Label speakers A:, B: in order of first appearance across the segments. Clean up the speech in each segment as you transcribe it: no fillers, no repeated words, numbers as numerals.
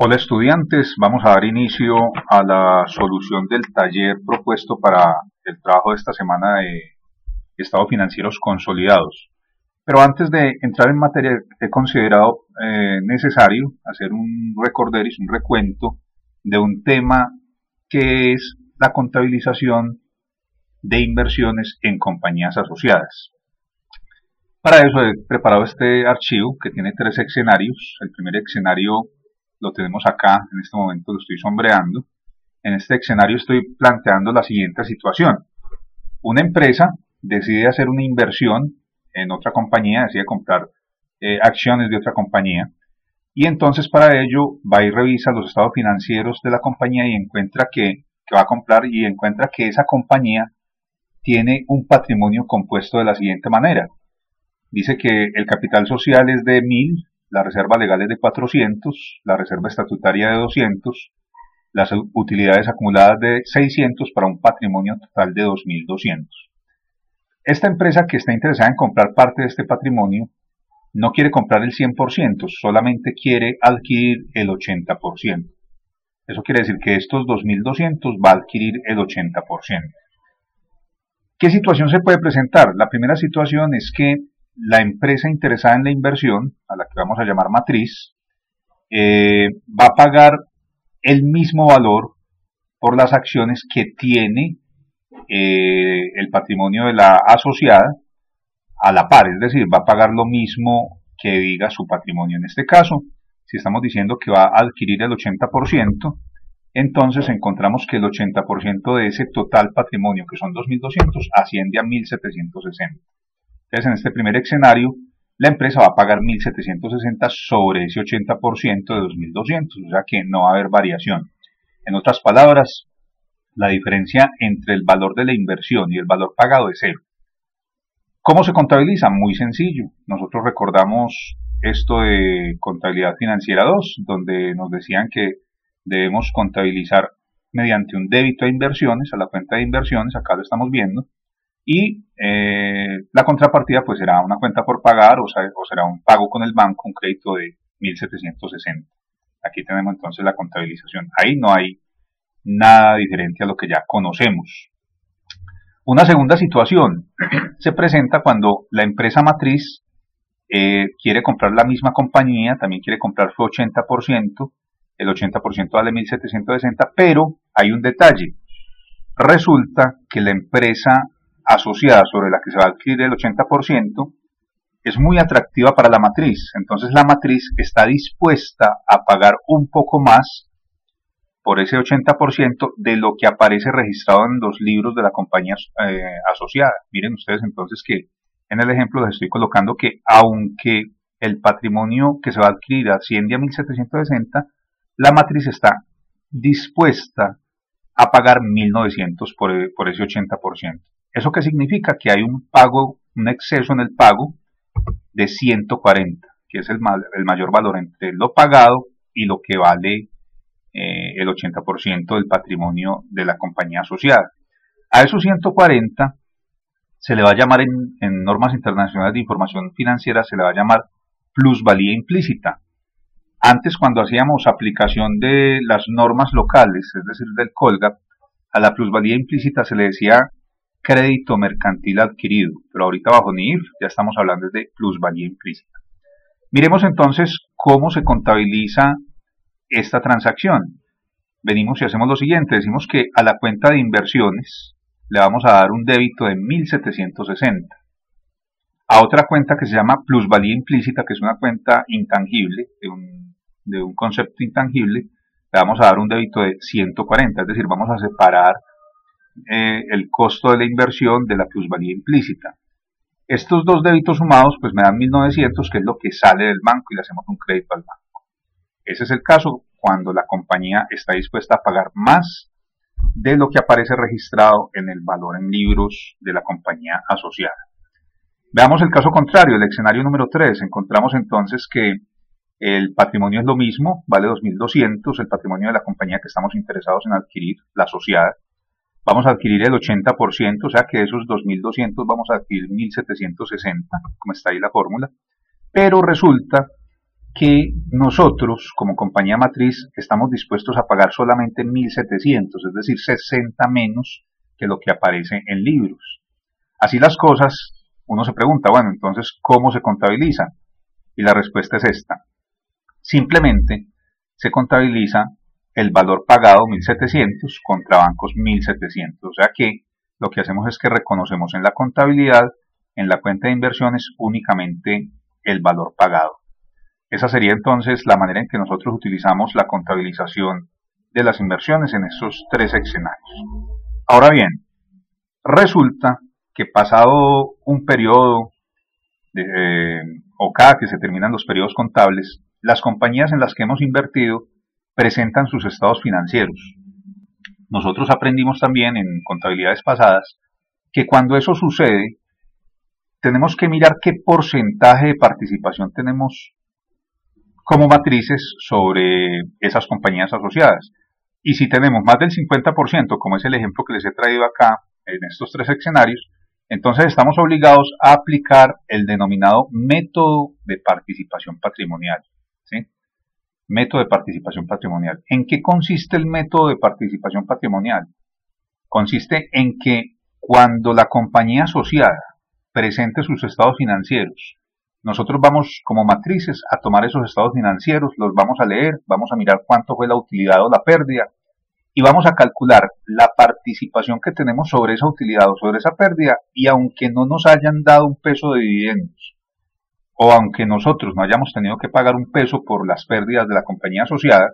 A: Hola estudiantes, vamos a dar inicio a la solución del taller propuesto para el trabajo de esta semana de estados financieros consolidados. Pero antes de entrar en materia, he considerado necesario hacer un recorderis, un recuento de un tema que es la contabilización de inversiones en compañías asociadas. Para eso he preparado este archivo que tiene tres escenarios. El primer escenario lo tenemos acá, en este momento lo estoy sombreando. En este escenario estoy planteando la siguiente situación. Una empresa decide hacer una inversión en otra compañía, decide comprar acciones de otra compañía, y entonces para ello va y revisa los estados financieros de la compañía y encuentra que va a comprar y encuentra que esa compañía tiene un patrimonio compuesto de la siguiente manera. Dice que el capital social es de 1000, la reserva legal es de 400, la reserva estatutaria de 200, las utilidades acumuladas de 600 para un patrimonio total de 2200. Esta empresa que está interesada en comprar parte de este patrimonio no quiere comprar el 100%, solamente quiere adquirir el 80%. Eso quiere decir que estos 2200 va a adquirir el 80%. ¿Qué situación se puede presentar? La primera situación es que la empresa interesada en la inversión, a la que vamos a llamar matriz, va a pagar el mismo valor por las acciones que tiene el patrimonio de la asociada a la par, es decir, va a pagar lo mismo que diga su patrimonio. En este caso, si estamos diciendo que va a adquirir el 80%, entonces encontramos que el 80% de ese total patrimonio, que son 2200, asciende a 1760. Entonces, en este primer escenario, la empresa va a pagar 1760 sobre ese 80% de 2200, o sea que no va a haber variación. En otras palabras, la diferencia entre el valor de la inversión y el valor pagado es cero. ¿Cómo se contabiliza? Muy sencillo. Nosotros recordamos esto de Contabilidad Financiera 2, donde nos decían que debemos contabilizar mediante un débito a inversiones, a la cuenta de inversiones, acá lo estamos viendo, y la contrapartida pues será una cuenta por pagar o será un pago con el banco, un crédito de 1760. Aquí tenemos entonces la contabilización. Ahí no hay nada diferente a lo que ya conocemos. Una segunda situación se presenta cuando la empresa matriz quiere comprar la misma compañía, también quiere comprar su 80%, el 80% vale 1760, pero hay un detalle. Resulta que la empresa asociada sobre la que se va a adquirir el 80% es muy atractiva para la matriz. Entonces la matriz está dispuesta a pagar un poco más por ese 80% de lo que aparece registrado en los libros de la compañía asociada. Miren ustedes entonces que en el ejemplo les estoy colocando que aunque el patrimonio que se va a adquirir asciende a 1760, la matriz está dispuesta a pagar 1900 por ese 80%. ¿Eso qué significa? Que hay un pago, un exceso en el pago de 140, que es el mayor valor entre lo pagado y lo que vale el 80% del patrimonio de la compañía asociada. A esos 140 se le va a llamar en normas internacionales de información financiera, se le va a llamar plusvalía implícita. Antes, cuando hacíamos aplicación de las normas locales, es decir, del Colgap, a la plusvalía implícita se le decía crédito mercantil adquirido, pero ahorita bajo NIF ya estamos hablando de plusvalía implícita. Miremos entonces cómo se contabiliza esta transacción. Venimos y hacemos lo siguiente, decimos que a la cuenta de inversiones le vamos a dar un débito de 1760. A otra cuenta que se llama plusvalía implícita, que es una cuenta intangible, de un concepto intangible, le vamos a dar un débito de 140, es decir, vamos a separar el costo de la inversión de la plusvalía implícita. Estos dos débitos sumados pues me dan 1900, que es lo que sale del banco, y le hacemos un crédito al banco. Ese es el caso cuando la compañía está dispuesta a pagar más de lo que aparece registrado en el valor en libros de la compañía asociada. Veamos el caso contrario, el escenario número 3. Encontramos entonces que el patrimonio es lo mismo, vale 2200, el patrimonio de la compañía que estamos interesados en adquirir, la asociada. Vamos a adquirir el 80%, o sea que de esos 2200 vamos a adquirir 1760, como está ahí la fórmula. Pero resulta que nosotros, como compañía matriz, estamos dispuestos a pagar solamente 1.700, es decir, 60 menos que lo que aparece en libros. Así las cosas, uno se pregunta, bueno, entonces, ¿cómo se contabiliza? Y la respuesta es esta. Simplemente se contabiliza el valor pagado 1.700 contra bancos 1.700. O sea que lo que hacemos es que reconocemos en la contabilidad, en la cuenta de inversiones, únicamente el valor pagado. Esa sería entonces la manera en que nosotros utilizamos la contabilización de las inversiones en estos tres escenarios. Ahora bien, resulta que pasado un periodo o cada que se terminan los periodos contables, las compañías en las que hemos invertido presentan sus estados financieros. Nosotros aprendimos también en contabilidades pasadas que cuando eso sucede, tenemos que mirar qué porcentaje de participación tenemos como matrices sobre esas compañías asociadas. Y si tenemos más del 50%, como es el ejemplo que les he traído acá en estos tres escenarios, entonces estamos obligados a aplicar el denominado método de participación patrimonial. ¿Sí? Método de participación patrimonial. ¿En qué consiste el método de participación patrimonial? Consiste en que cuando la compañía asociada presente sus estados financieros, nosotros vamos como matrices a tomar esos estados financieros, los vamos a leer, vamos a mirar cuánto fue la utilidad o la pérdida y vamos a calcular la participación que tenemos sobre esa utilidad o sobre esa pérdida, y aunque no nos hayan dado un peso de dividendos o aunque nosotros no hayamos tenido que pagar un peso por las pérdidas de la compañía asociada,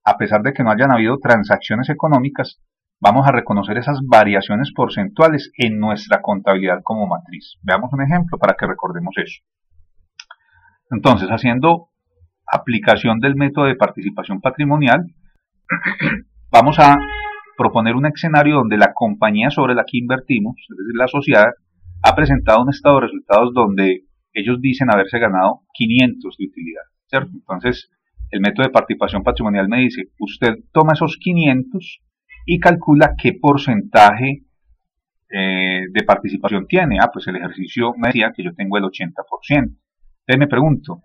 A: a pesar de que no hayan habido transacciones económicas, vamos a reconocer esas variaciones porcentuales en nuestra contabilidad como matriz. Veamos un ejemplo para que recordemos eso. Entonces, haciendo aplicación del método de participación patrimonial, vamos a proponer un escenario donde la compañía sobre la que invertimos, es decir, la asociada, ha presentado un estado de resultados donde ellos dicen haberse ganado 500 de utilidad, ¿cierto? Entonces, el método de participación patrimonial me dice, usted toma esos 500 y calcula qué porcentaje de participación tiene. Pues el ejercicio me decía que yo tengo el 80%. Entonces me pregunto,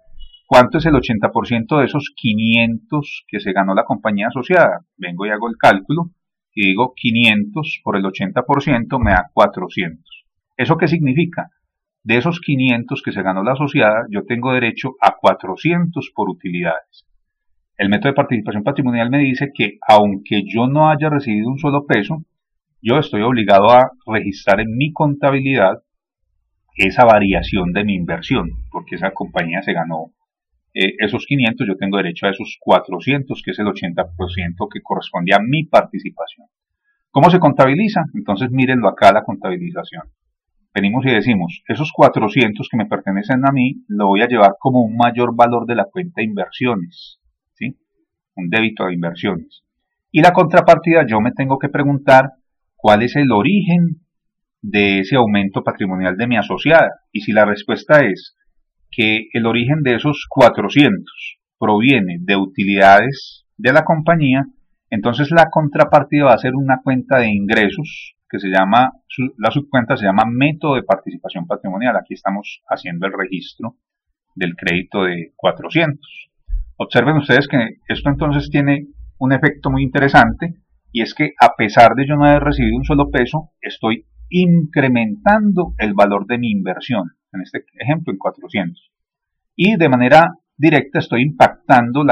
A: ¿cuánto es el 80% de esos 500 que se ganó la compañía asociada? Vengo y hago el cálculo y digo 500 por el 80% me da 400. ¿Eso qué significa? De esos 500 que se ganó la asociada, yo tengo derecho a 400 por utilidades. El método de participación patrimonial me dice que aunque yo no haya recibido un solo peso, yo estoy obligado a registrar en mi contabilidad esa variación de mi inversión, porque esa compañía se ganó esos 500, yo tengo derecho a esos 400, que es el 80% que corresponde a mi participación. ¿Cómo se contabiliza? Entonces mírenlo acá, la contabilización. Venimos y decimos, esos 400 que me pertenecen a mí, lo voy a llevar como un mayor valor de la cuenta de inversiones, ¿sí? Un débito de inversiones. Y la contrapartida, yo me tengo que preguntar cuál es el origen de ese aumento patrimonial de mi asociada. Y si la respuesta es que el origen de esos 400 proviene de utilidades de la compañía, entonces la contrapartida va a ser una cuenta de ingresos que se llama, la subcuenta se llama método de participación patrimonial. Aquí estamos haciendo el registro del crédito de 400. Observen ustedes que esto entonces tiene un efecto muy interesante, y es que a pesar de yo no haber recibido un solo peso, estoy incrementando el valor de mi inversión, en este ejemplo en 400. Y de manera directa estoy impactando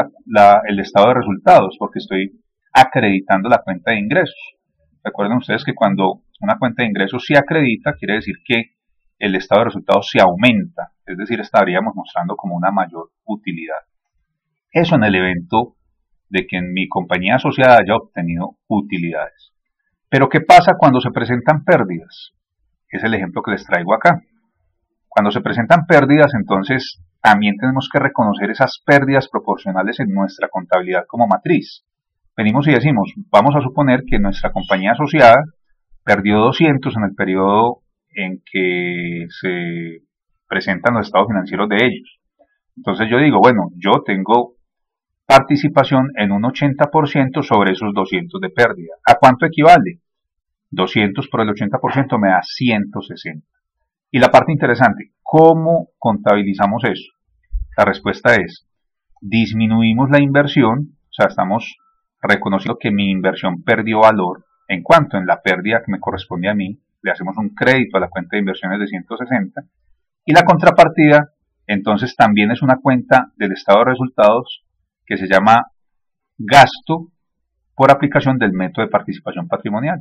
A: el estado de resultados, porque estoy acreditando la cuenta de ingresos. Recuerden ustedes que cuando una cuenta de ingresos se acredita, quiere decir que el estado de resultados se aumenta, es decir, estaríamos mostrando como una mayor utilidad. Eso en el evento de que en mi compañía asociada haya obtenido utilidades. Pero ¿qué pasa cuando se presentan pérdidas? Es el ejemplo que les traigo acá. Cuando se presentan pérdidas, entonces también tenemos que reconocer esas pérdidas proporcionales en nuestra contabilidad como matriz. Venimos y decimos, vamos a suponer que nuestra compañía asociada perdió 200 en el periodo en que se presentan los estados financieros de ellos. Entonces yo digo, bueno, yo tengo participación en un 80% sobre esos 200 de pérdida. ¿A cuánto equivale? 200 por el 80% me da 160. Y la parte interesante, ¿cómo contabilizamos eso? La respuesta es, disminuimos la inversión, o sea, estamos reconociendo que mi inversión perdió valor. En cuanto en la pérdida que me corresponde a mí, le hacemos un crédito a la cuenta de inversiones de 160, y la contrapartida, entonces, también es una cuenta del estado de resultados que se llama gasto por aplicación del método de participación patrimonial.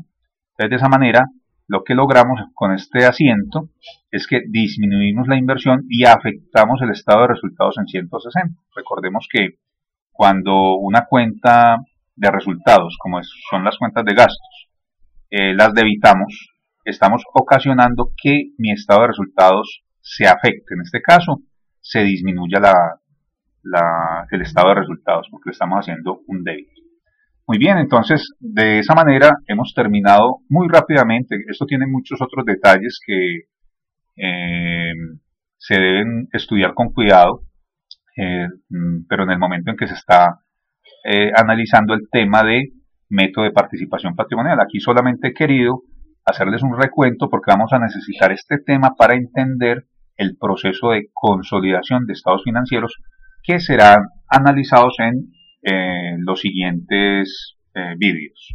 A: Entonces, de esa manera, lo que logramos con este asiento es que disminuimos la inversión y afectamos el estado de resultados en 160. Recordemos que cuando una cuenta de resultados, como son las cuentas de gastos, las debitamos, estamos ocasionando que mi estado de resultados se afecte. En este caso, se disminuya el estado de resultados porque estamos haciendo un débito. Muy bien, entonces de esa manera hemos terminado muy rápidamente. Esto tiene muchos otros detalles que se deben estudiar con cuidado, pero en el momento en que se está analizando el tema de método de participación patrimonial, aquí solamente he querido hacerles un recuento porque vamos a necesitar este tema para entender el proceso de consolidación de estados financieros que serán analizados en los siguientes vídeos.